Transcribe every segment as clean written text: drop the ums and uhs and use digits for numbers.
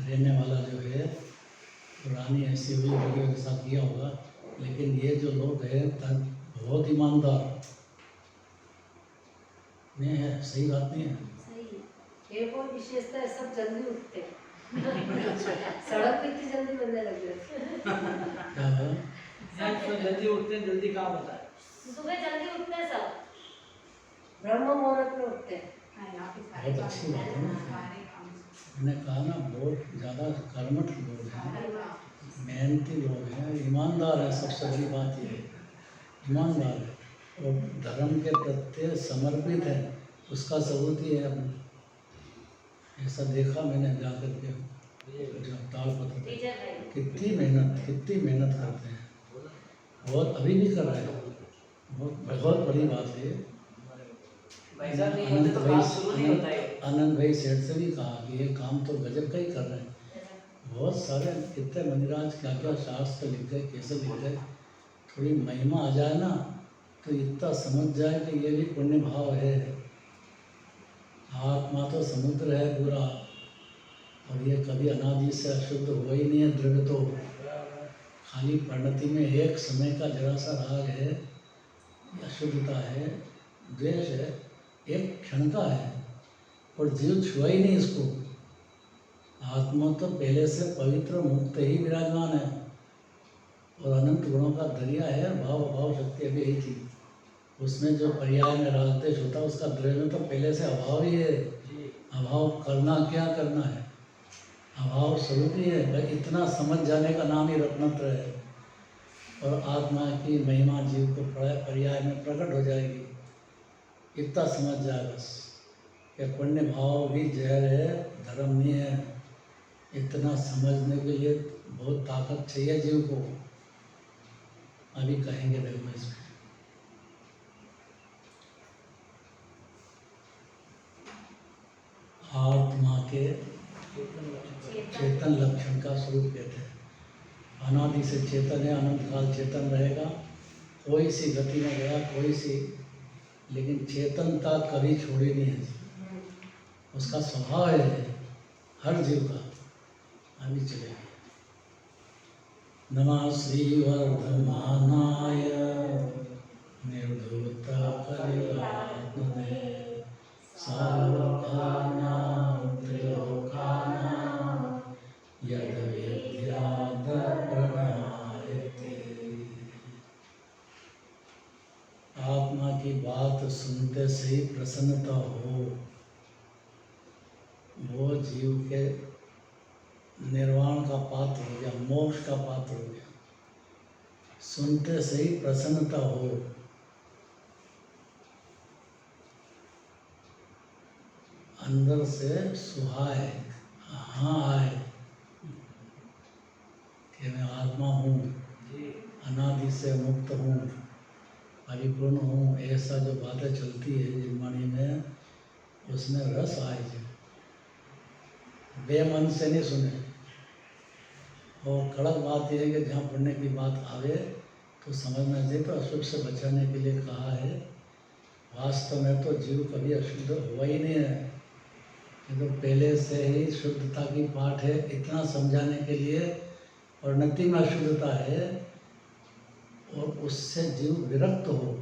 रहने वाला जो है पुरानी ऐसी हुई वीडियो के साथ किया होगा, लेकिन ये जो लोग हैं बहुत ईमानदार नहीं है। सही बात नहीं है? सही है। एक और विशेषता है, सब जल्दी उठते हैं। सड़क पे इतनी जल्दी बनने लग गए। क्या जल्दी उठते हैं, जल्दी काम होता है। सुबह जल्दी उठते हैं सब, ब्रह्म मुहूर्त में उठते हैं। बहुत अच्छी बात है ना। मैंने कहा ना, बहुत ज़्यादा कर्मठ लोग हैं, मेहनती लोग हैं, ईमानदार है। सबसे बड़ी बात ये है, ईमानदार है और धर्म के प्रति समर्पित है। उसका सबूत ही है। अपने ऐसा देखा मैंने जा कर के जो तालपत्र पे कितनी मेहनत करते हैं और अभी भी कर रहे हैं। बहुत बड़ी बात है। आनंद भाई सेठ से भी कहा कि ये काम तो गजब का ही कर रहे हैं। बहुत सारे कितने मनिराज क्या क्या शास्त्र लिख गए, कैसे लिख गए। थोड़ी महिमा आ जाए ना तो इतना समझ जाए कि ये भी पुण्य भाव है। आत्मा तो समुद्र है पूरा और ये कभी अनादि से अशुद्ध हुआ ही नहीं है। द्रव्य तो खाली परिणति में एक समय का जरा सा राग है, अशुद्धता है, द्वेष है, एक क्षण का है और जीव छुआ ही नहीं इसको। आत्मा तो पहले से पवित्र मुक्त ही विराजमान है और अनंत गुणों का दरिया है। भाव अभाव शक्ति अभी यही थी। उसमें जो पर्याय में राग द्वेष होता है उसका द्रव्य में तो पहले से अभाव ही है। अभाव करना क्या करना है, अभाव स्वरूप ही है। भाई इतना समझ जाने का नाम ही रत्नत्र है। और आत्मा की महिमा जीव को पर्याय में प्रकट हो जाएगी। इतना समझ जाए बस कि पुण्य भाव भी जहर है, धर्म नहीं है। इतना समझने के लिए बहुत ताकत चाहिए जीव को। अभी कहेंगे देखो इसमें। आत्मा के चेतन लक्षण का स्वरूप कहते हैं। अनादि से चेतन है, अनंत काल चेतन रहेगा। कोई सी गति में गया, कोई सी, लेकिन चेतनता कभी छोड़ी नहीं है। उसका स्वभाव है हर जीव का। अभी चलेगा। नमः श्री वर्धमानाय निर्धूत कलिलात्मने सालोकानां त्रिलोकानां यद विद्याद प्रणयते। आत्मा की बात सुनते से ही प्रसन्नता हो, वो जीव के निर्वाण का पात्र हो गया, मोक्ष का पात्र हो गया। सुनते से ही प्रसन्नता हो। अंदर से सुहाए, हाँ आए कि मैं आत्मा हूँ, अनादि से मुक्त हूँ, परिपूर्ण हूँ। ऐसा जो बातें चलती है जिनवाणी में, उसमें रस आए। बेमन से नहीं सुने। और कड़क बात यह है कि जहाँ पुण्य की बात आवे तो समझना चाहिए। तो अशुभ से बचाने के लिए कहा है। वास्तव में तो जीव कभी अशुद्ध हुआ ही नहीं है। ये तो पहले से ही शुद्धता की पाठ है। इतना समझाने के लिए परिणति में अशुद्धता है और उससे जीव विरक्त हो।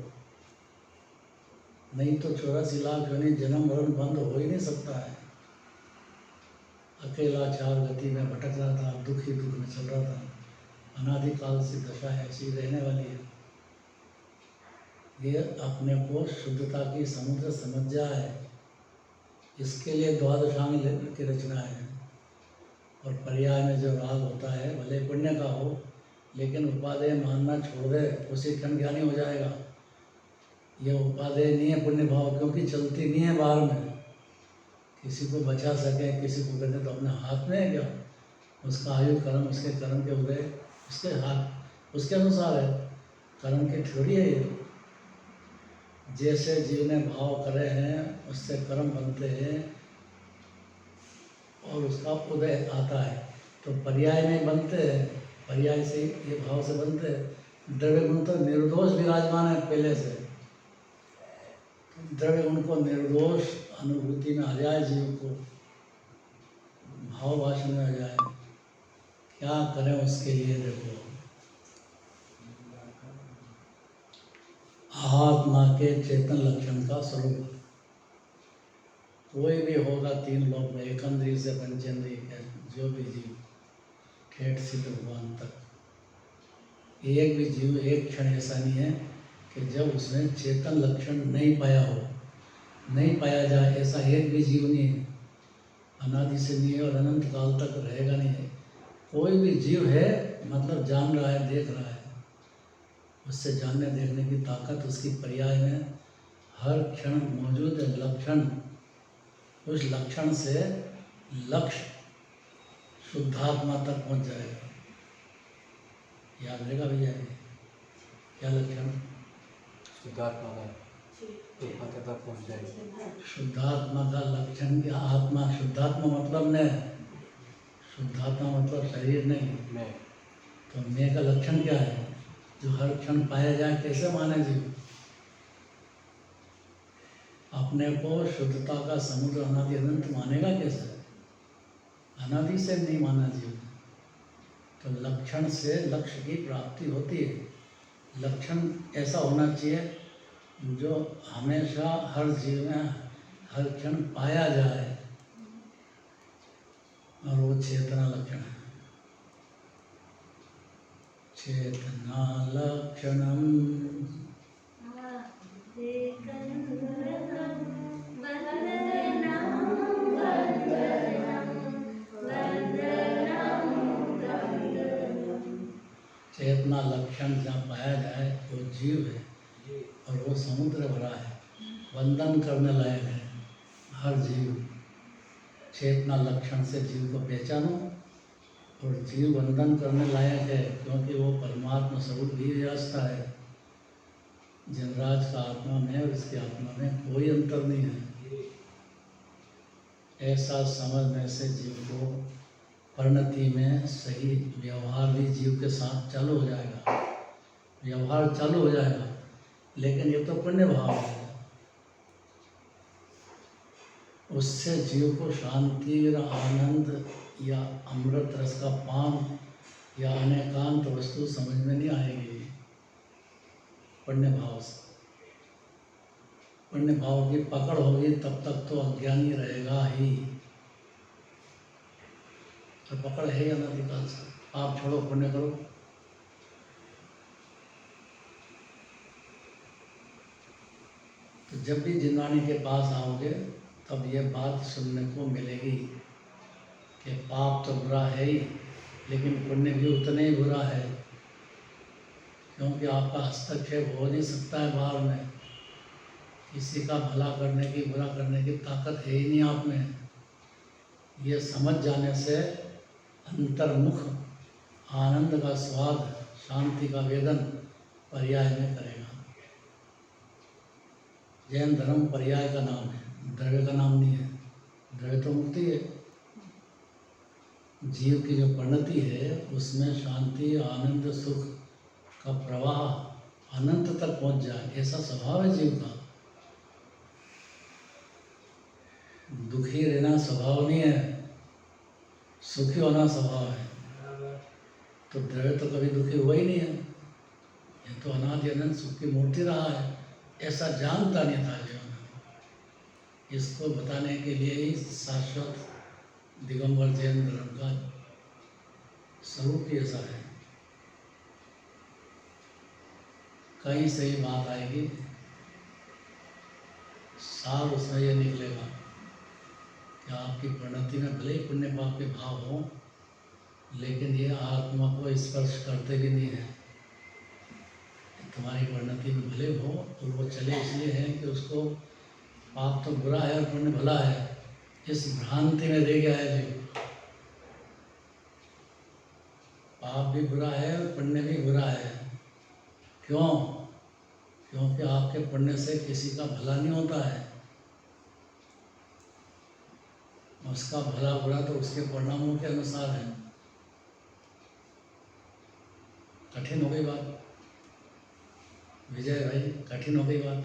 नहीं तो 84 लाख योनि जन्म मरण बंद हो ही नहीं सकता है। अकेला चार गति में भटक रहा था, दुख ही दुख में चल रहा था। अनादिकाल से दशा ऐसी रहने वाली है। ये अपने को शुद्धता की समुद्र समझ जाए, इसके लिए द्वादशांग की रचना है। और पर्याय में जो राग होता है, भले पुण्य का हो, लेकिन उपादेय मानना छोड़ दे, उसी क्षण ज्ञानी हो जाएगा। ये उपादेय नहीं है पुण्य भाव, क्योंकि चलती नहीं है बाहर में। किसी को बचा सके, किसी को करने तो अपने हाथ में है क्या? उसका आयु कर्म, उसके कर्म के उदय उसके हाथ, उसके अनुसार है। कर्म की थ्योरी है ये। जैसे जीव ने भाव करे हैं उससे कर्म बनते हैं और उसका उदय आता है। तो पर्याय में बनते हैं, पर्याय से ये भाव से बनते हैं। द्रव्य गुण तो निर्दोष विराजमान है पहले से। द्रव्य गुण को निर्दोष अनुभूति में आ जाए जीव को, भाव भाषण में आ जाए, क्या करें उसके लिए। देखो, आत्मा के चेतन लक्षण का स्वरूप कोई भी होगा तीन लोक में, एक इंद्रिय से पंचेंद्रिय है, जो भी जीव ठेठ सिद्ध भगवान तक, एक भी जीव एक क्षण ऐसा नहीं है कि जब उसने चेतन लक्षण नहीं पाया हो, नहीं पाया जाए, ऐसा एक भी जीव नहीं है। अनादि से नहीं है और अनंत काल तक रहेगा नहीं है। कोई भी जीव है मतलब जान रहा है, देख रहा है, उससे जानने देखने की ताकत उसकी पर्याय में हर क्षण मौजूद है। लक्षण, उस लक्षण से लक्ष्य शुद्धात्मा तक पहुंच जाएगा। याद रहेगा भैया ये क्या लक्षण? शुद्धात्मा का आत्मा तक पहुंच जाएगी। शुद्धात्मा का लक्षण की आत्मा, शुद्धात्मा मतलब मैं, शुद्धात्मा मतलब शरीर नहीं। मैं तो मैं का लक्षण क्या है? जो हर क्षण पाया जाए। कैसे माने जीव अपने को शुद्धता का समुद्र अनादि अनंत मानेगा? कैसे? अनादि से नहीं माना जीव। तो लक्षण से लक्ष्य की प्राप्ति होती है। लक्षण ऐसा होना चाहिए जो हमेशा हर जीव में हर क्षण पाया जाए, और वो चेतना लक्षण है। चेतना लक्षणम चेतना लक्षण जहाँ पाया जाए वो जीव है, और वो समुद्र भरा है, वंदन करने लायक है हर जीव। चेतना लक्षण से जीव को पहचानो, और जीव वंदन करने लायक है क्योंकि वो परमात्मा स्वरूप भी व्यवस्था है। जनराज का आत्मा में और इसकी आत्मा में कोई अंतर नहीं है। ऐसा समझने से जीव को परिणति में सही व्यवहार भी जीव के साथ चालू हो जाएगा, व्यवहार चालू हो जाएगा। लेकिन ये तो पुण्य भाव है, उससे जीव को शांति और आनंद या अमृत रस का पान या अनेकांत वस्तु समझ में नहीं आएगी। पुण्य भाव से, पुण्य भाव की पकड़ होगी तब तक तो अज्ञानी रहेगा ही। तो पकड़ है अनादिकाल से, आप छोड़ो पुण्य करो। तो जब भी जिंदानी के पास आओगे तब ये बात सुनने को मिलेगी कि पाप तो बुरा है ही, लेकिन पुण्य भी उतना ही बुरा है, क्योंकि आपका हस्तक्षेप हो नहीं सकता है बाहर में। किसी का भला करने की, बुरा करने की ताकत है ही नहीं आप में। ये समझ जाने से अंतर्मुख आनंद का स्वाद, शांति का वेदन पर्याय में करेगा। जैन धर्म पर्याय का नाम है, द्रव्य का नाम नहीं है। द्रव्य तो मुक्ति है। जीव की जो परिणति है उसमें शांति, आनंद, सुख का प्रवाह अनंत तक पहुंच जाए, ऐसा स्वभाव है जीव का। दुखी रहना स्वभाव नहीं है, सुखी होना स्वभाव है। तो द्रव्य तो कभी दुखी हुआ ही नहीं है, ये तो अनादि अनंत सुख की मूर्ति रहा है। ऐसा जानता नहीं था जीवन। इसको बताने के लिए ही शाश्वत दिगंबर जैन धर्म का स्वरूप ही ऐसा है। कहीं से ही बात आएगी, सार उसमें यह निकलेगा कि आपकी परिणति में भले ही पुण्य पाप के भाव हो, लेकिन ये आत्मा को स्पर्श करते भी नहीं है। तुम्हारी परिणति में भले हो और वो चले इसलिए है कि उसको पाप तो बुरा है और पुण्य भला है, इस भ्रांति में रह गया है जीव। पाप भी बुरा है और पुण्य भी बुरा है। क्यों? क्योंकि आपके पुण्य से किसी का भला नहीं होता है। उसका भला बुरा तो उसके परिणामों के अनुसार है। कठिन हो गई बात विजय भाई, कठिन हो गई बात।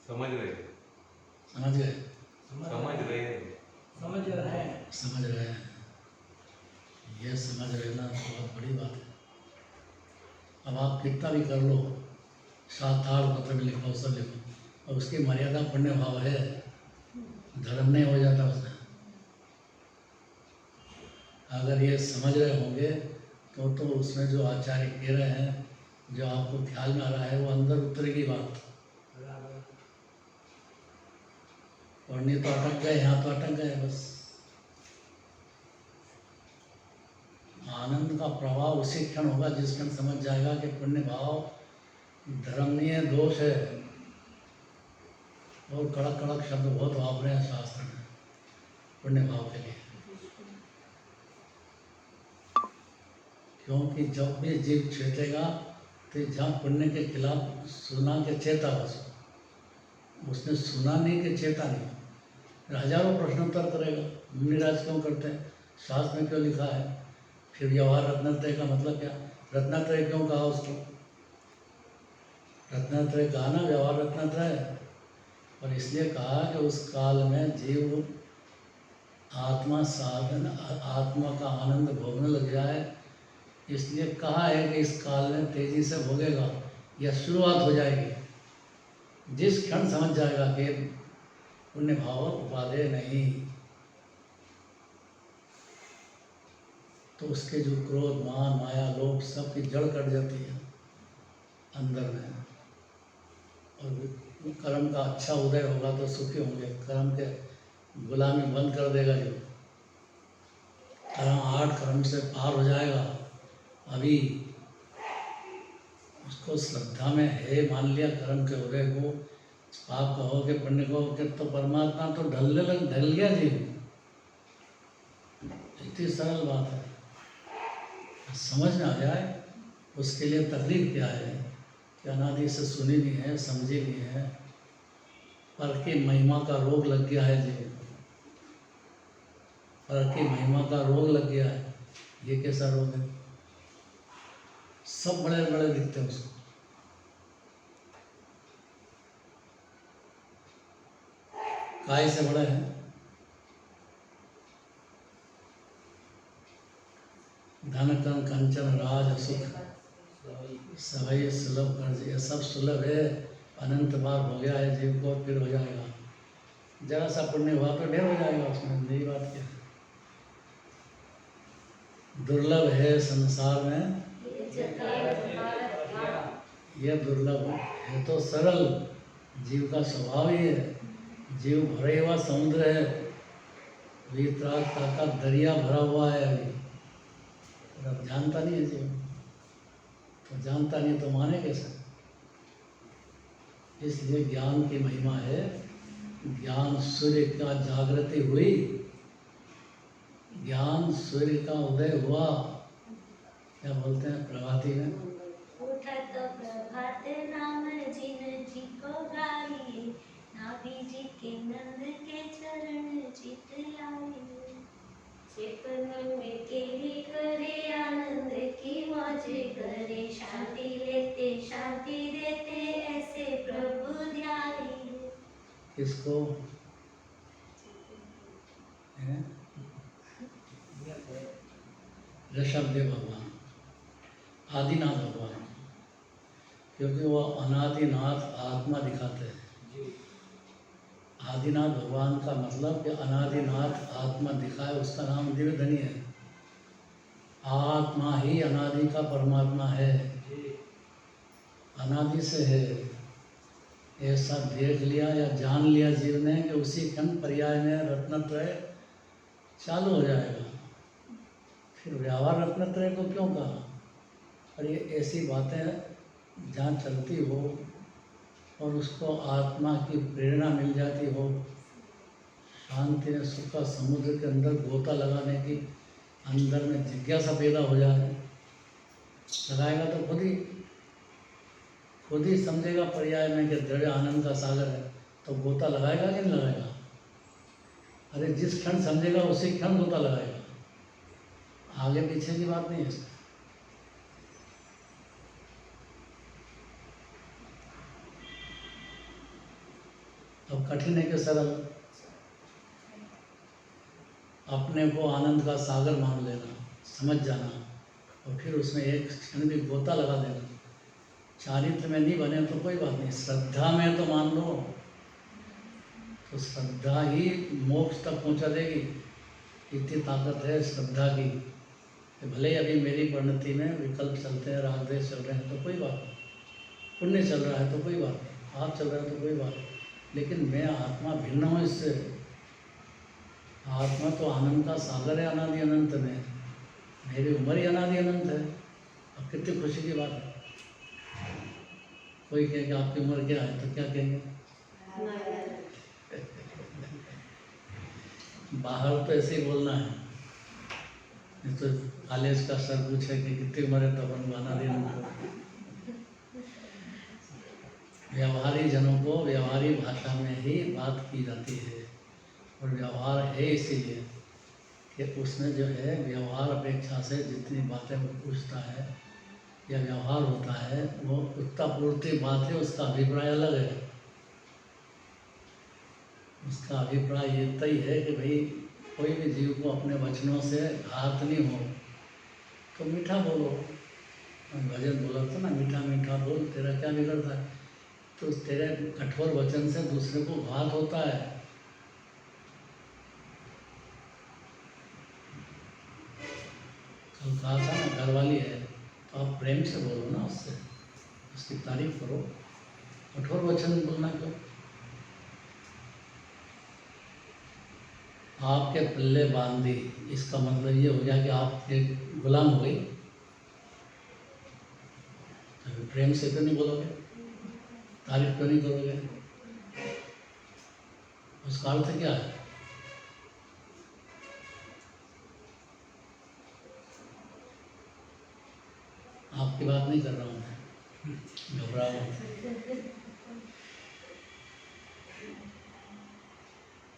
समझ रहे समझ गए? समझ रहे हैं। समझ रहे हैं। ये समझ रहना बहुत बड़ी बात है। अब आप कितना भी कर लो, शास्त्रार्थ पत्र में लिखो, सब लिखो, और उसकी मर्यादा पुण्य भाव है, धर्म नहीं हो जाता उसमें। अगर ये समझ रहे होंगे तो उसमें जो आचार्य कह रहे हैं, जो आपको ख्याल में आ रहा है, वो अंदर उतरेगी बात। और नहीं तो अटक गए, यहाँ तो अटक गए बस। आनंद का प्रवाह उसी क्षण होगा जिस क्षण समझ जाएगा कि पुण्य भाव धर्मनीय दोष है। और कड़क कड़क शब्द बहुत वापरे हैं शास्त्र में पुण्य भाव के लिए। क्योंकि जब भी जीव चेतेगा तो जहाँ पुण्य के खिलाफ सुना के चेता, बस उसने सुना नहीं कि चेता नहीं। हजारों प्रश्नोत्तर करेगा, मुनिराज क्यों करते हैं, शास्त्र में क्यों लिखा है, फिर व्यवहार रत्नत्रय का मतलब क्या, रत्नत्रय क्यों कहा उसको, रत्नत्रय कहा ना, व्यवहार रत्नत्रय। और इसलिए कहा कि उस काल में जीव आत्मा साधन, आत्मा का आनंद भोगने लग जाए, इसलिए कहा है कि इस काल में तेजी से भोगेगा, यह शुरुआत हो जाएगी जिस क्षण समझ जाएगा कि पुण्य भाव उपादेय नहीं, तो उसके जो क्रोध, मान, माया, लोभ सबकी जड़ कट जाती है अंदर में। और कर्म का अच्छा उदय होगा तो सुखी होंगे। कर्म के गुलामी बंद कर देगा जो कर्म 8 कर्म से पार हो जाएगा, अभी उसको श्रद्धा में है मान लिया कर्म के उदय को, पाप कहो कि पुण्य कहो कि, तो परमात्मा तो ढल गया जीव। इतनी सरल बात है, समझ में आ जाए। उसके लिए तकलीफ क्या है कि अनादि से सुनी नहीं है, समझी नहीं है, पर की महिमा का रोग लग गया है जीव, पर की महिमा का रोग लग गया है। ये कैसा रोग है, सब बड़े बड़े दिखते हैं उसको, काय से बड़े हैं, धन कन कंचन राज सुख सभई सुलभ कर, ये सब सुलभ है, अनंत बार हो गया है जीव को, फिर हो जाएगा। जरा सा पुण्य हुआ तो ढेर हो जाएगा उसमें, नई बात क्या है। दुर्लभ है संसार में यह दुर्लभ है, तो सरल जीव का स्वभाव ही है। जीव भरे हुआ समुद्र है, वितरागता का दरिया भरा हुआ है अभी, और अब जानता नहीं है जीव, तो जानता नहीं तो माने कैसे। इसलिए ज्ञान की महिमा है, ज्ञान सूर्य का जागृति हुई, ज्ञान सूर्य का उदय हुआ, क्या बोलते हैं प्रभाती में, उठत प्रभात नाम जिन जी को गाई, नाभि जी के नंद के चरण चित लाई, चेतन में केली करे आनंद की मौज करे, शांति लेते शांति देते ऐसे प्रभु ध्याई। किसको ऋषभदेव भगवान, आदिनाथ भगवान, क्योंकि वो अनादिनाथ आत्मा दिखाते हैं। आदिनाथ भगवान का मतलब कि अनादिनाथ आत्मा दिखाए, उसका नाम दिव्य धनी है। आत्मा ही अनादि का परमात्मा है, अनादि से है, ऐसा देख लिया या जान लिया जीव ने कि उसी क्षण पर्याय में रत्नत्रय चालू हो जाएगा। फिर व्यवहार रत्नत्रय को क्यों कहा, और ये ऐसी बातें जहाँ चलती हो और उसको आत्मा की प्रेरणा मिल जाती हो, शांति में सुख का समुद्र के अंदर गोता लगाने की अंदर में जिज्ञासा पैदा हो जाए, लगाएगा तो खुद ही समझेगा पर्याय में कि दृढ़ आनंद का सागर है, तो गोता लगाएगा कि नहीं लगाएगा। अरे जिस क्षण समझेगा उसी क्षण गोता लगाएगा, आगे पीछे की बात नहीं है। अब कठिन है कि सरल? अपने को आनंद का सागर मान लेना, समझ जाना, और फिर उसमें एक क्षण भी गोता लगा देना। चारित्र में नहीं बने तो कोई बात नहीं, श्रद्धा में तो मान लो, तो श्रद्धा ही मोक्ष तक पहुंचा देगी। इतनी ताकत है श्रद्धा की कि भले ही अभी मेरी परिणति में विकल्प चलते हैं, राग द्वेष चल रहे हैं तो कोई बात नहीं, पुण्य चल रहा है तो कोई बात नहीं, पाप चल रहा है तो कोई बात नहीं, लेकिन मैं आत्मा भिन्न हूँ इससे। आत्मा तो आनंद का सागर है अनादि अनंत में, मेरी उम्र ही अनादि अनंत है। अब कितनी खुशी की बात है। कोई कहेगा आपकी उम्र क्या है तो क्या कहेंगे? बाहर तो ऐसे ही बोलना है, नहीं तो कॉलेज का सर पूछे कि कितनी उम्र है तो अपन अनादि अनंत। व्यवहारी जनों को व्यवहारी भाषा में ही बात की जाती है, और व्यवहार है इसीलिए कि उसमें जो है व्यवहार अपेक्षा से जितनी बातें वो पूछता है या व्यवहार होता है वो उत्ता पूर्ति बात है, उसका अभिप्राय अलग है। उसका अभिप्राय ये तय है कि भाई कोई भी जीव को अपने वचनों से घात नहीं हो तो मीठा बोलो। भजन बोला था ना, मीठा मीठा बोल तेरा क्या बिगड़ता है। तो तेरे कठोर वचन से दूसरे को घात होता है। कल कहा था ना, घरवाली है तो आप प्रेम से बोलो ना उससे, उसकी तारीफ करो। कठोर वचन बोलना क्यों? आपके पल्ले बांध दी, इसका मतलब ये हो गया कि आप एक गुलाम हो गई। तो प्रेम से क्यों नहीं बोलोगे? तारीफ क्यों नहीं करोगे? उसका अर्थ क्या है? आपकी बात नहीं कर रहा हूँ मैं, घबराओ मत।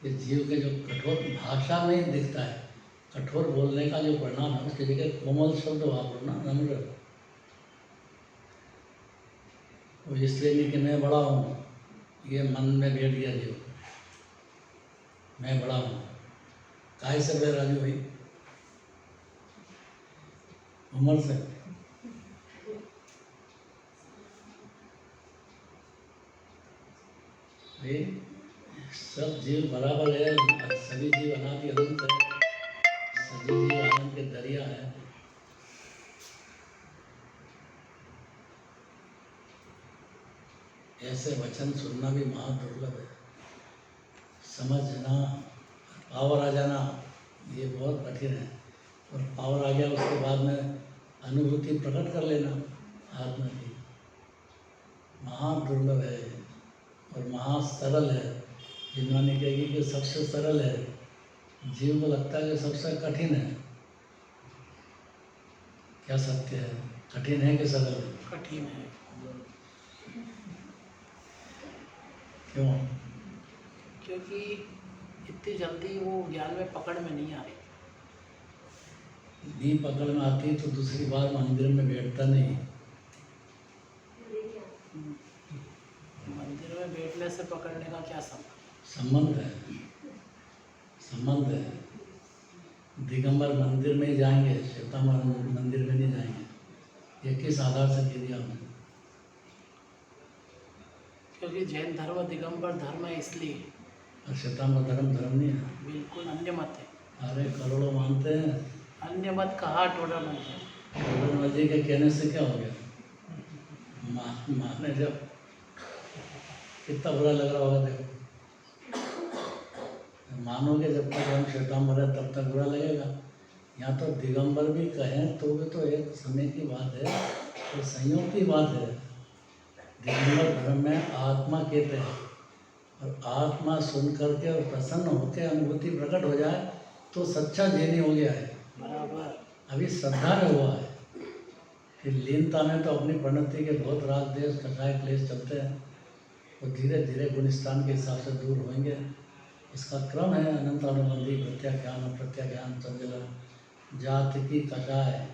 ये जीव के जो कठोर भाषा में ही दिखता है, कठोर बोलने का जो परिणाम है उसकी जगह कोमल शब्द वापरो ना, नम्र। वो इसलिए नहीं कि मैं बड़ा हूँ, ये मन में बैठ गया जीव, मैं बड़ा हूँ। काहे से बड़े राजू भाई? उम्र से। भाई सब जीव बराबर है, सभी जीव अनादि अनंत है, सभी जीव आनंद के दरिया है। ऐसे वचन सुनना भी महा दुर्लभ है। समझना, पावर आ जाना ये बहुत कठिन है, और पावर आ गया उसके बाद में अनुभूति प्रकट कर लेना आत्मा की महा दुर्लभ है और महा सरल है। जिन्होंने कहेगी कि सबसे सरल है, जीव को लगता है कि सबसे कठिन है। क्या सत्य है? कठिन है कि सरल है? कठिन है। क्यों? क्योंकि इतनी जल्दी वो ज्ञान में पकड़ में नहीं आ रही। नहीं पकड़ में आती तो दूसरी बार मंदिर में बैठता नहीं। मंदिर में बैठने से पकड़ने का क्या संबंध? संबंध है, संबंध है। दिगंबर मंदिर में ही जाएंगे, श्वेतांबर मंदिर में नहीं जाएंगे। ये किस आधार से कह दिया हमने? क्योंकि जैन धर्म दिगंबर धर्म है इसलिए। और श्वेतांबर धर्म नहीं है। बिल्कुल अन्य मत है। अरे करोड़ों मानते हैं। अन्य मत कहा टोडर मन है। टोडर जी के कहने से क्या हो गया? माने जब कितना बुरा लग रहा होगा देखो। मानोगे जब तक हम श्वेतांबर है तब तक बुरा लगेगा। यहाँ तो दिगंबर भी कहें तो भी तो एक समय की बात है और संयोग की बात है। दिगंबर धर्म में आत्मा कहते हैं, और आत्मा सुन करके और प्रसन्न होकर अनुभूति प्रकट हो जाए तो सच्चा जैनी हो गया है। बराबर। अभी श्रद्धा में हुआ है, फिर लीनता में तो अपनी परिणति के बहुत राग देश कषाय क्लेश चलते हैं, वो धीरे धीरे गुणस्थान के हिसाब से दूर होंगे। इसका क्रम है अनंतानुबंधी, प्रत्याख्यान अप्रत्याख्यान, संजलन, जाति की कषाय,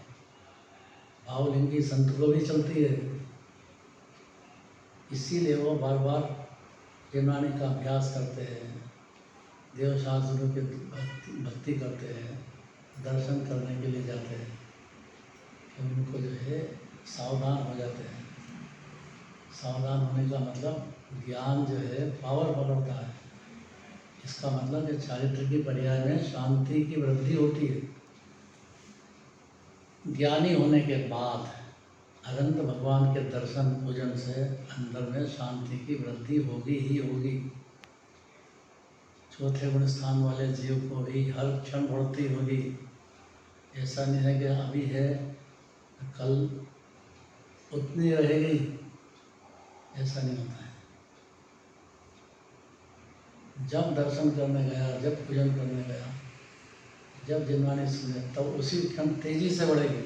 भावलिंगी संत को भी चलती है। इसीलिए वो बार बार जिनवाणी का अभ्यास करते हैं, देव शास्त्रों की भक्ति करते हैं, दर्शन करने के लिए जाते हैं, तो उनको जो है सावधान हो जाते हैं। सावधान होने का मतलब ज्ञान जो है पावर पकड़ता है। इसका मतलब कि चारित्र की पर्याय में शांति की वृद्धि होती है। ज्ञानी होने के बाद अनंत भगवान के दर्शन पूजन से अंदर में शांति की वृद्धि होगी ही होगी। चौथे गुण स्थान वाले जीव को भी हर क्षण बढ़ती होगी। ऐसा नहीं है कि अभी है कल उतनी रहेगी, ऐसा नहीं होता है। जब दर्शन करने गया, जब पूजन करने गया, जब जिनवाणी सुने, तब उसी क्षण तेजी से बढ़ेगी।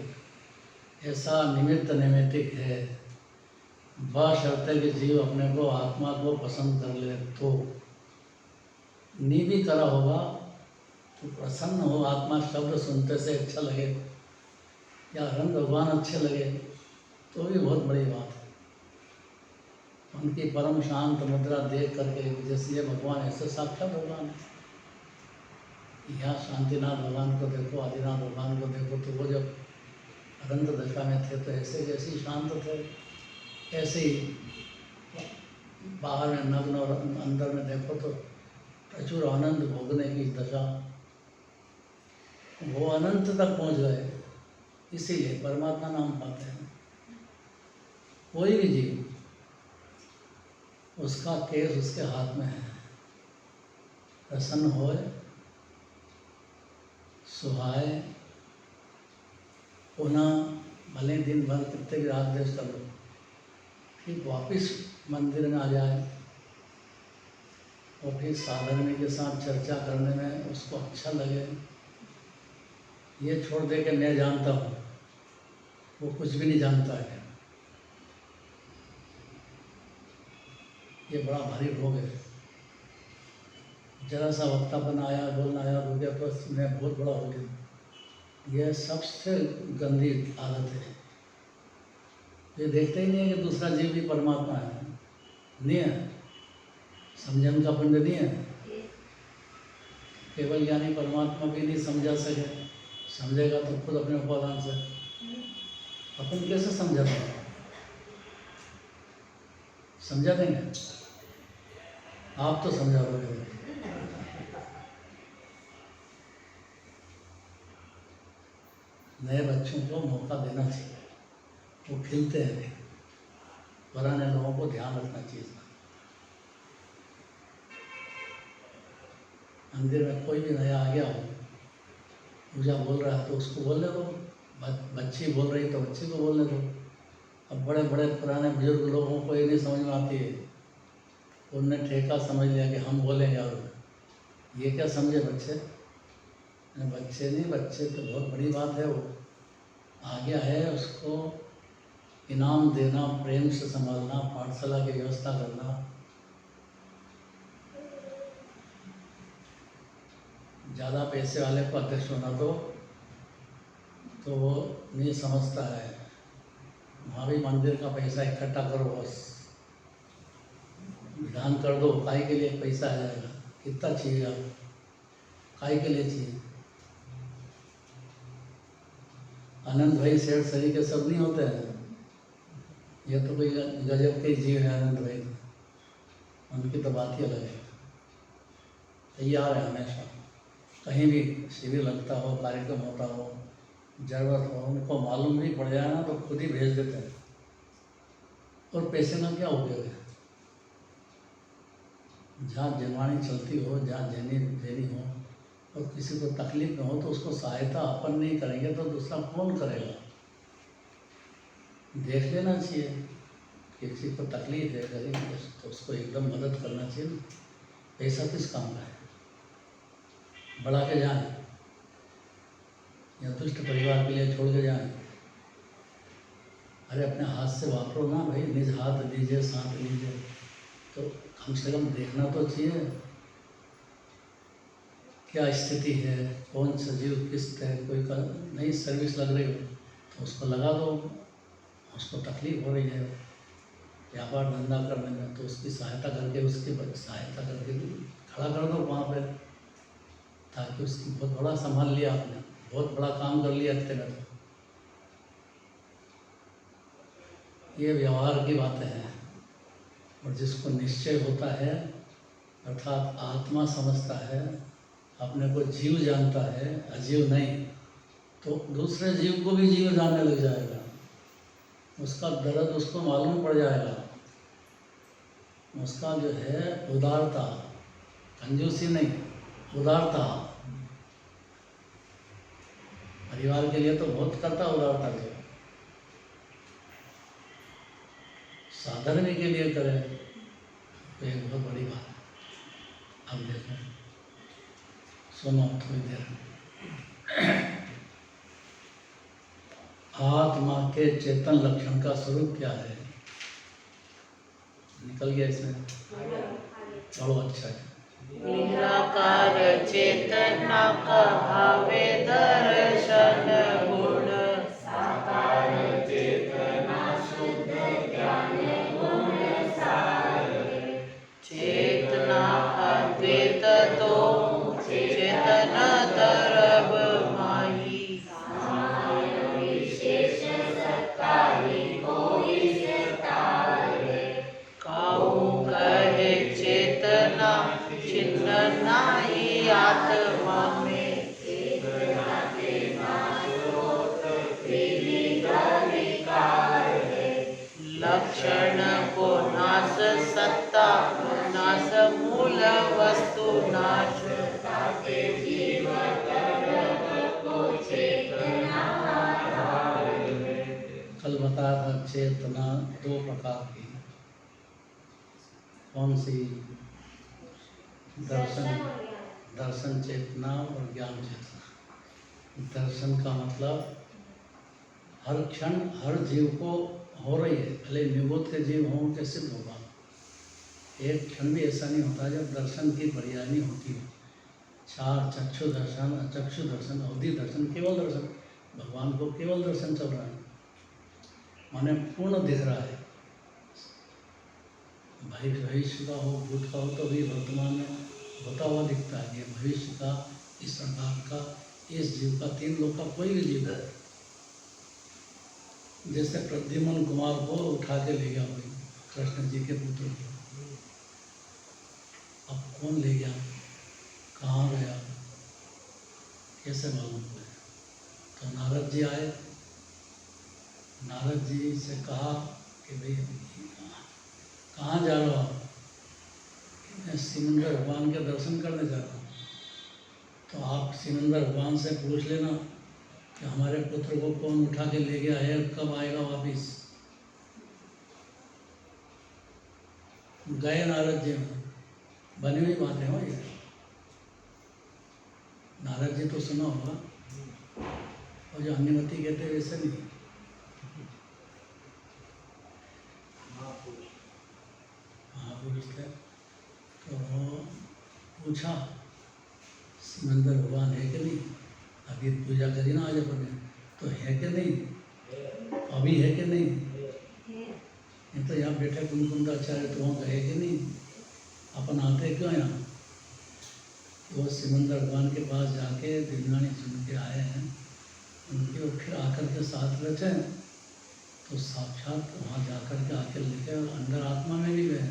ऐसा निमित्त नैमित्तिक है। बशर्ते कि जीव अपने को आत्मा को पसंद कर ले तो नी भी करा होगा तो प्रसन्न हो, आत्मा शब्द सुनते से अच्छा लगे या रंग भगवान अच्छे लगे तो भी बहुत बड़ी बात है। उनकी परम शांत मुद्रा देख करके जैसे ये भगवान ऐसे साक्षात भगवान है। यहाँ शांतिनाथ भगवान को देखो, आदिनाथ भगवान को देखो, तो वो जब अनंत दशा में थे तो ऐसे जैसे ही शांत थे, ऐसे ही बाहर में नग्न और अंदर में देखो तो प्रचुर आनंद भोगने की दशा। वो अनंत तक पहुंच गए, इसीलिए परमात्मा नाम पाते हैं। कोई भी जीव, उसका केस उसके हाथ में है। प्रसन्न होए, सुहाए, पुनः भले दिन भर कितने भी रात देश कर लो, फिर वापिस मंदिर में आ जाए और फिर साधकनी के साथ चर्चा करने में उसको अच्छा लगे। ये छोड़ दे के मैं जानता हूँ, वो कुछ भी नहीं जानता है। ये बड़ा भारी रोग है। जरा सा वक्तापन आया, बोलना आया, हो गया बस मैं बहुत बड़ा हो गया। यह सबसे गंदी आदत है। ये देखते ही नहीं है कि दूसरा जीव भी परमात्मा है। नहीं है, समझन का पुण्य नहीं है। केवल ज्ञानी परमात्मा भी नहीं समझा सके, समझेगा तो खुद अपने उपादान से। अपन कैसे समझा देंगे? समझा देंगे? आप तो समझा दोगे। नए बच्चों को मौका देना चाहिए, वो खिलते हैं। पुराने लोगों को ध्यान रखना चाहिए। मंदिर में कोई भी नया आ गया हो, पूजा बोल रहा है तो उसको बोलने दो, बच्ची बोल रही तो बच्ची को बोलने दो। अब बड़े बड़े पुराने बुजुर्ग लोगों को ये नहीं समझ में आती है, उनने ठेका समझ लिया कि हम बोलेंगे। और ये क्या समझे बच्चे? बच्चे नहीं, बच्चे तो बहुत बड़ी बात है। वो आ गया है, उसको इनाम देना, प्रेम से संभालना, पाठशाला की व्यवस्था करना। ज़्यादा पैसे वाले को अध्यक्ष बना दो तो वो नहीं समझता है। वहाँ भी मंदिर का पैसा इकट्ठा करो, बस दान कर दो, काहे के लिए पैसा आ जाएगा। कितना चाहिए आप, काहे के लिए चाहिए? आनंद भाई सेठ सही के सब नहीं होते हैं। ये तो कोई गजब के जीव है आनंद भाई, उनकी तो बात ही अलग है। तैयार है हमेशा, कहीं भी शिविर लगता हो, कार्यक्रम होता हो, जरूरत हो, उनको मालूम भी पड़ जाए ना तो खुद ही भेज देते हैं। और पैसे का क्या उपयोग है? जहाँ जनवाणी चलती हो, जहाँ जैनी हो और किसी को तकलीफ में हो तो उसको सहायता अपन नहीं करेंगे तो दूसरा कौन करेगा? देख लेना चाहिए, किसी को तकलीफ है गरीब है तो उसको एकदम मदद करना चाहिए। पैसा किस काम का है? बढ़ा के जाए या दुष्ट परिवार के लिए छोड़ के जाए? अरे अपने हाथ से वापरो ना भाई, निज हाथ दीजिए साथ लीजिए, तो कम से कम देखना तो चाहिए क्या स्थिति है, कौन सा जीव किस्त है। कोई का नई सर्विस लग रही हो तो उसको लगा दो, उसको तकलीफ हो रही है व्यापार धंधा करने में, तो उसकी सहायता करके खड़ा कर दो वहाँ पे, ताकि उसकी बहुत बड़ा संभाल लिया आपने, बहुत बड़ा काम कर लिया इतने में। तो ये व्यवहार की बातें हैं। और जिसको निश्चय होता है, अर्थात आत्मा समझता है, अपने को जीव जानता है, अजीव नहीं, तो दूसरे जीव को भी जीव जानने लग जाएगा। उसका दर्द उसको मालूम पड़ जाएगा। उसका जो है उदारता, कंजूसी नहीं, उदारता। परिवार के लिए तो बहुत करता उदारता के, साधन के लिए करे तो एक बहुत बड़ी बात है। अब देखो, सुनो थोड़ी देर। आत्मा के चेतन लक्षण का स्वरूप क्या है? निकल गया इसमें? चलो अच्छा है। निराकार चेतना कहावे दर्शन गुण, साकार चेतना शुद्ध ज्ञान गुण सारे, चेतना अद्वैत तो चेतन तरब माही, समाय विशेष सत्ता ही कोई से तारे, काहू कहे चेतना छिन्न नाही आत्मा में, चेतना के नाशोत विविध विकार है, लक्षण को नाश सत्ता नाश मूल वस्तु नाश, ताके जीव तरब को चेतना आधार है। कल बताया था चेतना दो प्रकार की। कौन सी? दर्शन चेतना और ज्ञान चेतना। दर्शन का मतलब हर क्षण हर जीव को हो रही है, भले निवृत्त के जीव हों के सिद्ध होगा। एक क्षण भी ऐसा नहीं होता जब दर्शन की पर्यायनी होती है। चार चक्षु दर्शन, अचक्षु दर्शन, अवधि दर्शन, केवल दर्शन। भगवान को केवल दर्शन चल रहा है, माने पूर्ण दिख रहा है। भाई भविष्य का हो, भूत का हो, तो भी वर्तमान में होता हुआ दिखता है। ये भविष्य का, इस प्रकार का, इस जीव का, तीन लोग का कोई भी जीव है। जैसे प्रद्युम्न कुमार को उठा के ले गया कोई, कृष्ण जी के पुत्र को। अब कौन ले गया, कहाँ गया, कैसे मालूम हुआ? तो नारद जी आए, नारद जी से कहा कि भाई कहाँ जा रहा हो? मैं सिमंदर भगवान के दर्शन करने जा रहा हूँ। तो आप सिमंदर भगवान से पूछ लेना कि हमारे पुत्र को कौन उठा के ले गया है, कब आएगा वापिस। गए नारद जी, बनी हुई बातें हो ये। नारद जी तो सुना होगा, और जो अन्यमति कहते हैं वैसे नहीं। महापुरुष थे। तो पूछा सिमंदर भगवान है कि नहीं? अभी पूजा करी ना आज अपने, तो है कि नहीं? अभी है कि नहीं? ये तो यहाँ बैठे कुंकुंदाचार्य तो वहाँ गए कि नहीं? अपन आते क्यों यहाँ? वो सिमंदर भगवान के पास जाके दिलवानी सुन के आए हैं, उनके और फिर आकर के साथ रचे, तो साक्षात वहाँ जाकर के आके लिखे और अंदर आत्मा में भी गए।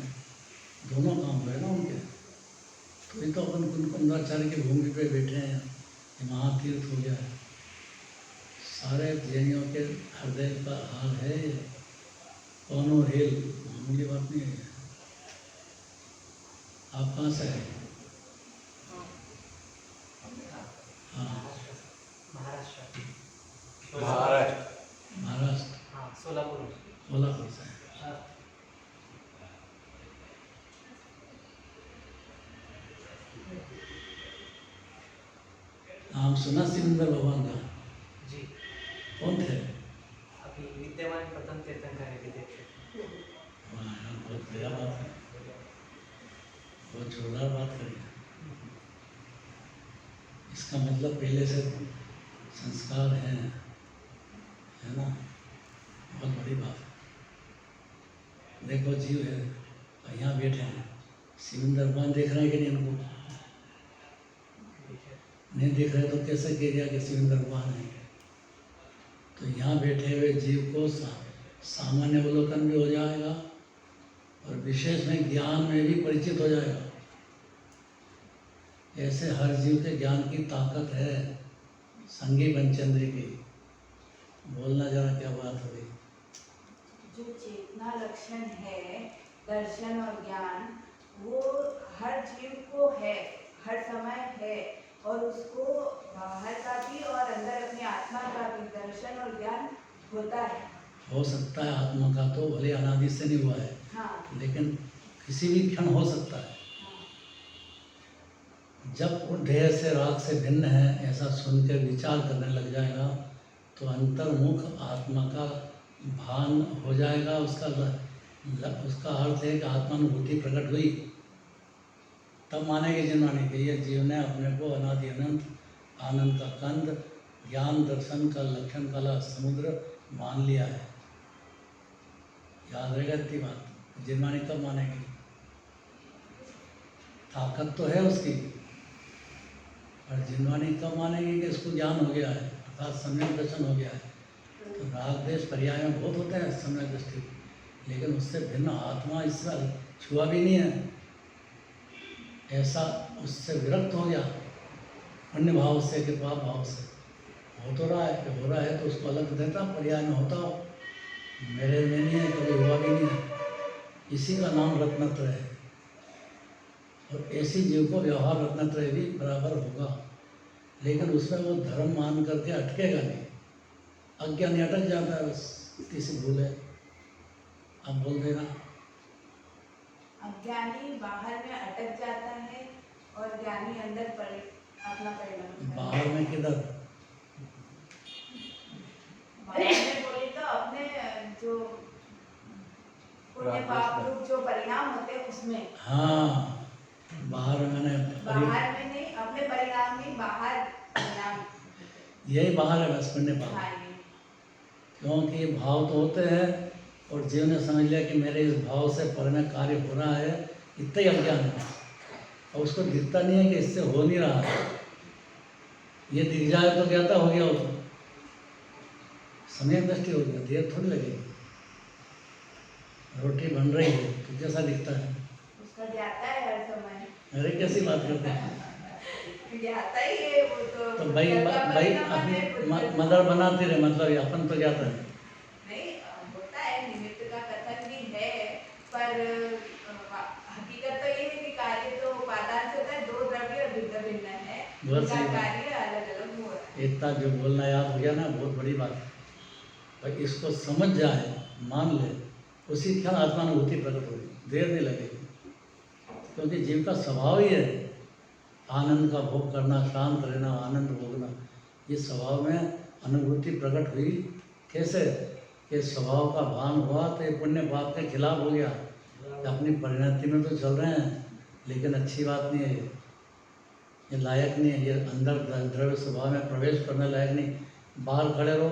दोनों काम हुए ना उनके। तो ये तो अपन कुंकुंदाचार्य की भूमि पे बैठे हैं, ये महातीर्थ हो गया है। सारे जैनियों के हृदय का हाल है ये। कौनो हेल मामूली बात नहीं है। आप कहाँ से हैं? हाँ, महाराष्ट्र, सोलापुर से। नाम सुना सिमंदर भगवान का? जी। कौन थे? अभी विद्यमान प्रथम तीर्थंकर है विदेश। वाह यार, बहुत बढ़िया बात है, बहुत जोरदार बात करी। इसका मतलब पहले से संस्कार है ना? बहुत बड़ी बात है। देखो जीव है और यहाँ बैठे हैं, शिवेंद्र भगवान देख रहे हैं कि नहीं उनको? नहीं देख रहे तो कैसे कह दिया कि शिवेंद्र भगवान है? तो यहाँ बैठे हुए जीव को सामान्य अवलोकन भी हो जाएगा और विशेष में ज्ञान में भी परिचित हो जाएगा। ऐसे हर जीव के ज्ञान की ताकत है संगी पंचेंद्री की। बोलना जरा क्या बात हो गई? जो चेतना लक्षण है, दर्शन और ज्ञान, वो हर जीव को है, हर समय है, और उसको बाहर का भी और अंदर अपनी आत्मा का भी दर्शन और ज्ञान होता है। हो सकता है आत्मा का तो भले अनादि से नहीं हुआ है, हाँ, लेकिन किसी भी क्षण हो सकता है। जब वो ढेर से राग से भिन्न है ऐसा सुन के विचार करने लग जाएगा तो अंतर्मुख आत्मा का भान हो जाएगा। उसका अर्थ है कि आत्मानुभूति प्रकट हुई, तब मानेगी जिन्होंने कि ये जीव ने अपने को अनादि अनंत आनंद का कंद, ज्ञान दर्शन का लक्षण कला समुद्र मान लिया है। याद रहेगा इतनी बात, जिन्होंने कब मानेगी? ताकत तो है उसकी, और जिन्होंने कब मानेगी कि इसको ज्ञान हो गया है अर्थात सम्यक दर्शन हो गया है। तो राग देश पर्याय में बहुत होते हैं सम्यक दृष्टि, लेकिन उससे भिन्न आत्मा इसका छुआ भी नहीं है। ऐसा उससे विरक्त हो गया अन्य भाव से कि पाप भाव से। हो तो रहा है कि हो रहा है तो उसको अलग देता, पर्याय में होता हो, मेरे में नहीं है, कभी हुआ भी नहीं है। इसी का नाम रत्नत्रय है, और ऐसी जीव को व्यवहार रत्नत्रय भी बराबर होगा, लेकिन उसमें वो धर्म मान करके अटकेगा नहीं। अज्ञानी अटक जाता है, बस किसी भूल है। अब बोल देना। अज्ञानी बाहर में अटक जाता है और ज्ञानी अंदर अपना परिणाम। बाहर में किधर? बाहर में बोले तो अपने जो पुण्य पाप रूप जो परिणाम होते हैं उसमें। हाँ, बाहर मैंने बाहर में नहीं, अपने परिणाम में बाहर परिणाम। यही बाहर है बस पुण्य पाप। हाँ, ये क्योंकि भाव तो होते हैं और जीव ने समझ लिया कि मेरे इस भाव से पर में कार्य हो रहा है, इतना ही अज्ञान है। और उसको दिखता नहीं है कि इससे हो नहीं रहा है। ये दिख जाए तो ज्ञाता हो गया, उसको समय दृष्टि हो गया, देर थोड़ी लगेगी। रोटी बन रही है तो कैसा दिखता है? उसका ज्ञाता है हर समय। अरे कैसी बात करते हैं? ज्ञाता ही है वो तो भाई अपनी मदर बनाती रहे, मतलब ये अपन तो ज्ञाता है। नहीं, होता है, निमित्त का कथन भी है, पर हकीकत तो ये है कि कार्य तो उपादान से होता है, दो द्रव्य और भिन्न भिन्न है, उनका कार्य अलग अलग हो रहा है। इतना जो बोलना याद हो गया ना, बहुत बड़ी बात है। भाई इसको समझ जाए, मान ले, उसी क्षण आत्मानुभूति प्रकट होगी, देर नहीं लगेगी। क्योंकि जीव का स्वभाव ही है आनंद का भोग करना, शांत रहना, आनंद भोगना। ये स्वभाव में अनुभूति प्रकट हुई। कैसे? कि स्वभाव का भान हुआ तो ये पुण्य पाप के खिलाफ हो गया। अपनी परिणति में तो चल रहे हैं, लेकिन अच्छी बात नहीं है, ये लायक नहीं है, ये अंदर द्रव्य स्वभाव में प्रवेश करने लायक नहीं। बाहर खड़े रहो,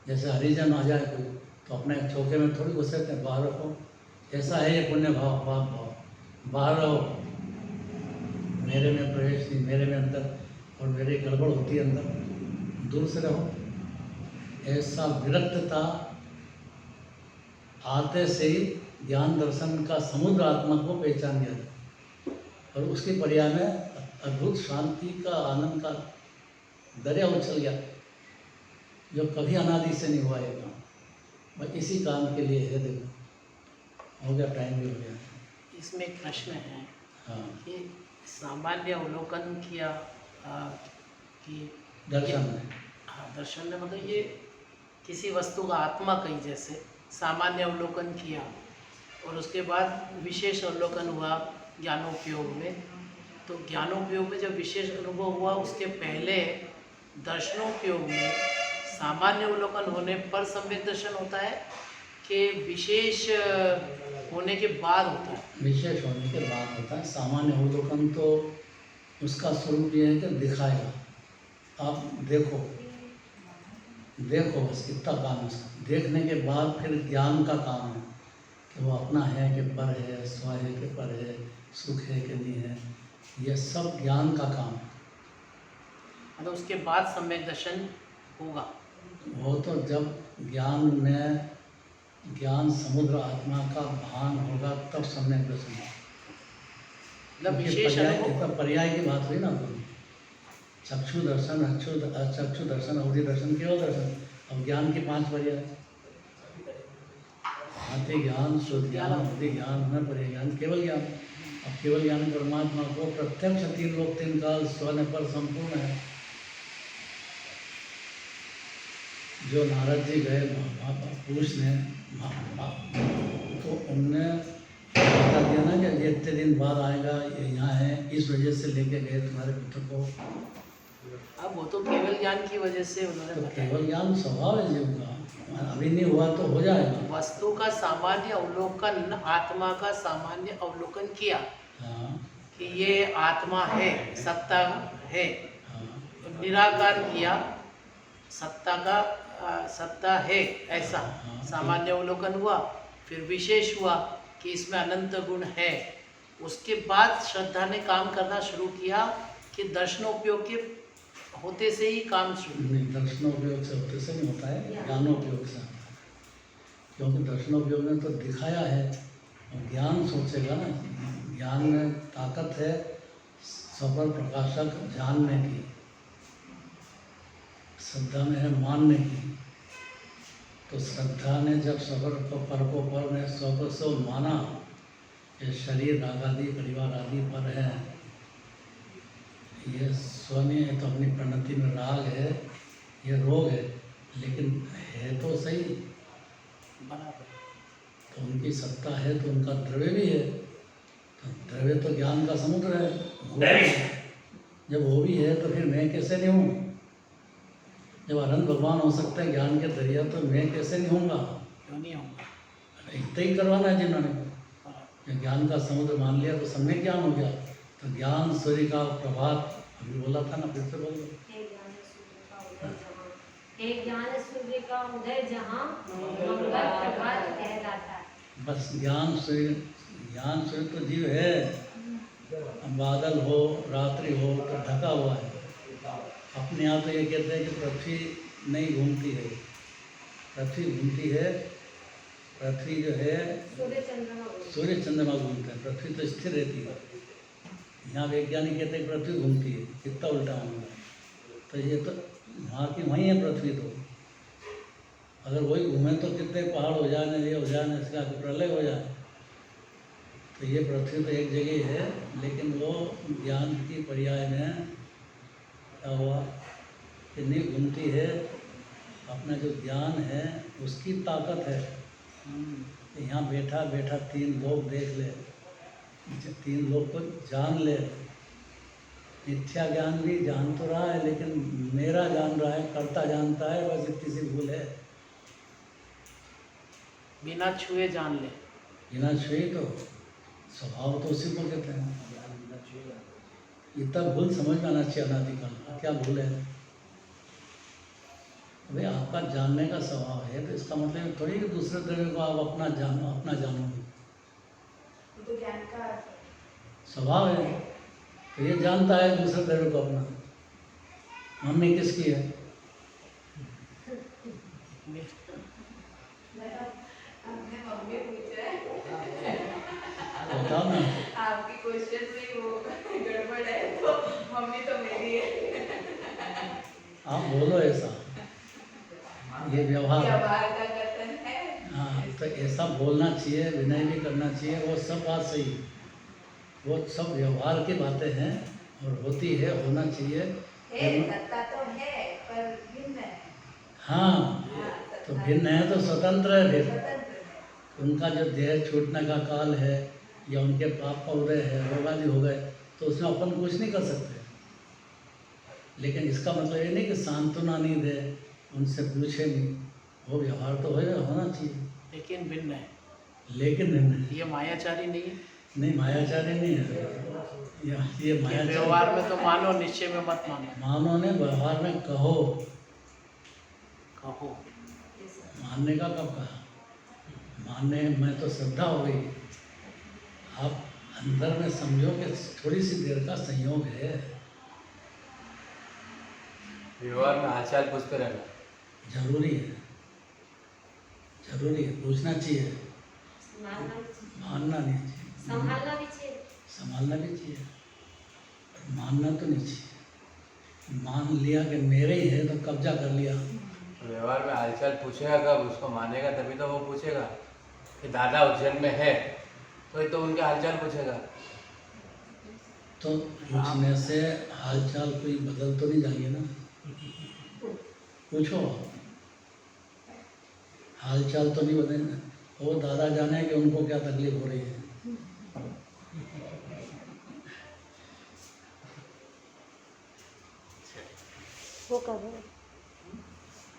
जैसे हरिजन आ जाए कोई तो अपने चौके में थोड़ी घुसेते हैं, बाहर रखो। ऐसा है ये पुण्य भाव पाप भाव, बाहर रहो, मेरे में प्रवेश नहीं, मेरे में अंदर, और मेरे गड़बड़ होती है अंदर, दूर से रहो। ऐसा विरक्तता आते से ही ज्ञान दर्शन का समुद्र आत्मा को पहचान गया, और उसके पर्याय में अद्भुत शांति का आनंद का दरिया उछल गया, जो कभी अनादि से नहीं हुआ है काम। बस इसी काम के लिए है। देखो हो गया, टाइम भी हो गया। इसमें एक प्रश्न है हाँ, कि सामान्य अवलोकन किया कि दर्शन में। हाँ, दर्शन में मतलब ये किसी वस्तु का आत्मा कहीं जैसे सामान्य अवलोकन किया और उसके बाद विशेष अवलोकन हुआ ज्ञानोपयोग में। तो ज्ञानोपयोग में जब विशेष अनुभव हुआ, उसके पहले दर्शनोपयोग में सामान्य अवलोकन होने पर सम्यक दर्शन होता है कि विशेष होने के बाद होता है? विशेष होने के बाद होता है। सामान्य अवलोकन तो उसका स्वरूप ये है कि दिखाएगा, आप देखो, देखो बस इतना काम है उसका। देखने के बाद फिर ज्ञान का काम है कि वो अपना है कि पर है, स्व है कि पर है, सुख है कि नहीं है, ये सब ज्ञान का काम है। मतलब उसके बाद सम्यक दर्शन होगा। वो तो जब ज्ञान समुद्र आत्मा का भान होगा तब सम्यक दर्शन होगा। मतलब क्योंकि विशेष अनुभव पर्याय पर्याय की बात हुई ना पूरी। चक्षु दर्शन, अचक्षु दर्शन, अवधि दर्शन, केवल दर्शन। अब ज्ञान के 5 पर्याय, आते ज्ञान, शुद्ध ज्ञान, अवधि ज्ञान, न पर्याय ज्ञान, केवल ज्ञान। अब केवल ज्ञान परमात्मा को प्रत्यक्ष 3 लोक 3 काल स्वर्ण पर संपूर्ण है। जो नारद जी गए पूछने, तो उनने बता दिया ना कि ये इतने दिन बाद आएगा, ये यहाँ है, इस वजह से लेके गए तुम्हारे पुत्र को। अब वो तो केवल ज्ञान की वजह से उन्होंने तो बताया। केवल ज्ञान स्वभाव है जीव का, अभी नहीं हुआ तो हो जाएगा। वस्तु का सामान्य अवलोकन, आत्मा का सामान्य अवलोकन किया हाँ कि ये आत्मा है, सत्ता है। हाँ निराकार किया, सत्ता का सत्ता है ऐसा हाँ। सामान्य अवलोकन हुआ। फिर विशेष हुआ कि इसमें अनंत गुण है। उसके बाद श्रद्धा ने काम करना शुरू किया कि दर्शनोपयोग के होते से ही काम शुरू। नहीं, दर्शनोपयोग से होते से नहीं होता है, ज्ञानोपयोग से होता है। क्योंकि दर्शनोपयोग ने तो दिखाया है, और ज्ञान सोचेगा ना। ज्ञान में ताकत है सफल प्रकाशक जानने की, श्रद्धा में है मानने की। तो श्रद्धा ने जब सफल को पर को पर में स्व को स्व माना, ये शरीर राग आदि परिवार आदि पर है, ये स्वने तो अपनी प्रणति में राग है, ये रोग है, लेकिन है तो सही। बराबर। तो उनकी सत्ता है तो उनका द्रव्य भी है। तो द्रव्य तो ज्ञान का समुद्र है, वो भी है। जब वो भी है तो फिर मैं कैसे नहीं हूँ? जब अनंत भगवान हो सकता है ज्ञान के दरिया, तो मैं कैसे नहीं होऊंगा? क्यों नहीं होगा? इतना ही करवाना है जिन्होंने। ज्ञान का समुद्र मान लिया तो सम्यक ज्ञान हो गया। तो ज्ञान सूर्य का प्रभात, अभी बोला था ना, फिर से बोल दो। हे ज्ञान सूर्य का उदय जहाँ मंगल प्रभात कहलाता है। बस ज्ञान सूर्य तो जीव है। अब बादल हो, रात्रि हो तो ढका हुआ है। अपने यहाँ तो ये कहते हैं कि पृथ्वी नहीं घूमती है, पृथ्वी घूमती है। पृथ्वी जो है सूर्य चंद्रमा घूमते हैं, पृथ्वी तो स्थिर रहती है। यहाँ वैज्ञानिक कहते हैं पृथ्वी घूमती है, कितना उल्टा होगा। तो ये तो वहाँ की वहीं है पृथ्वी। तो अगर वही घूमे तो कितने पहाड़ हो जाए, ये हो जाए, इसका प्रलय हो जाए। तो ये पृथ्वी तो एक जगह है, लेकिन वो ज्ञान की पर्याय में क्या हुआ कि नहीं घूमती है। अपना जो ज्ञान है उसकी ताकत है। यहाँ बैठा बैठा 3 लोग देख ले, 3 लोग को जान ले। मिथ्या ज्ञान भी जान तो रहा है, लेकिन मेरा जान रहा है, कर्ता जानता है, बस इतनी सी भूल है। बिना छुए जान ले। बिना छुए तो स्वभाव तो उसी को कहते हैं। इतना भूल समझ में आना चाहिए अनादिकाल। क्या भूल है? भाई आपका जानने का स्वभाव है, तो इसका मतलब थोड़ी कि दूसरे द्रव्य को आप अपना जानोगे। तो ज्ञान का स्वभाव है। तो ये जानता है दूसरे द्रव्य को अपना। मम्मी किसकी है? आपने मम्मी पूछा है, बताओ ना। आपकी क्वेश्चन में वो गड़बड़ है, तो मम्मी तो मेरी है। आप बोलो ऐसा, ये व्यवहार का कथन है। हाँ, तो ऐसा बोलना चाहिए, विनय भी करना चाहिए। वो सब बात सही है, वो सब व्यवहार की बातें हैं और होती है, होना चाहिए। सत्ता तो है पर भिन्न है। हाँ, तो भिन्न है तो स्वतंत्र है। फिर स्वतंत्र उनका जो देह छूटने का काल है, या उनके पाप का उदय है, रोग आदि हो गए, तो उसमें अपन कुछ नहीं कर सकते। लेकिन इसका मतलब ये नहीं कि सांत्वना नहीं दे, उनसे पूछे नहीं। वो व्यवहार तो होना चाहिए, लेकिन भिन्न है। लेकिन भिन्न है। ये मायाचारी नहीं है। नहीं, मायाचारी नहीं है। ये मायाचारी व्यवहार में तो मानो, निश्चय में मत मानो। मानो ने व्यवहार में कहो। कहो। मानने का कब कहा? मानने में तो श्रद्धा हो गई। आप अंदर में समझो कि थोड़ी सी देर का संयोग है। व्यवहार में हालचाल पूछते रहना जरूरी है, जरूरी है, पूछना चाहिए, मानना भी चाहिए, मानना नहीं चाहिए। संभालना भी चाहिए। संभालना भी चाहिए, पर मानना तो नहीं चाहिए। मान लिया कि मेरे ही है तो कब्जा कर लिया। व्यवहार में हालचाल पूछेगा कब? उसको मानेगा तभी तो वो पूछेगा कि दादा उज्जैन में है, तो ये तो उनके हालचाल पूछेगा। तो पूछने से हालचाल कोई बदल तो नहीं जाएगी ना। पूछो, हालचाल तो नहीं बदलेगा। वो दादा जाने कि उनको क्या तकलीफ हो रही है। वो कब